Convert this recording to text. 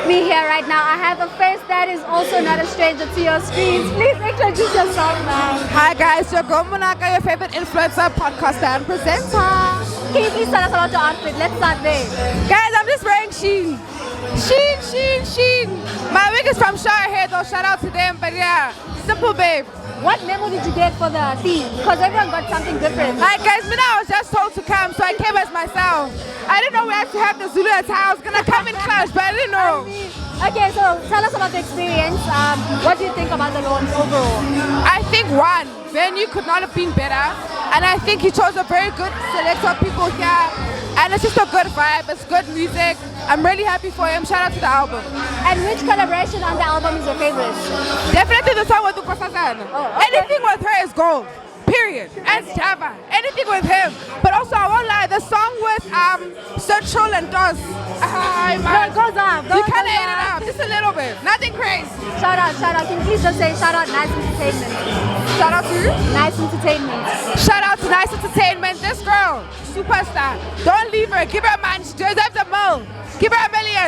me here right now, I have a face that is also not a stranger to your screens. Please introduce yourself now. Hi guys, your girl Munaka, your favorite influencer, podcaster and presenter. Can you please tell us about your outfit? Let's start there. Guys, I'm just wearing Sheen. Sheen. My wig is from Showerhead, though. Shout out to them, but yeah, simple babe. What memo did you get for the theme? Because everyone got something different. Hi guys, I was just told to come, so I came as myself. I didn't know we had to have the Zulu attire. I was gonna come in clash, but I didn't know. Okay, so tell us about the experience. What do you think about the launch overall? I think one, venue could not have been better, and I think he chose a very good select of people here, and it's just a good vibe. It's good music. I'm really happy for him. Shout out to the album. And which collaboration on the album is your favorite? Definitely the song with Nkosazana. Oh, okay. Anything with her is gold. Period. And Java. Anything with him. But also, I won't lie, the song with Trill and Doz. No, goes up. You kind of ate it up, just a little bit. Nothing crazy. Shout out. Can you please just say shout out Nice Entertainment? Shout out to Nice Entertainment. Shout out to Nice Entertainment. This girl, superstar. Don't leave her. Give her a man. She deserves a mo. Give her $1 million.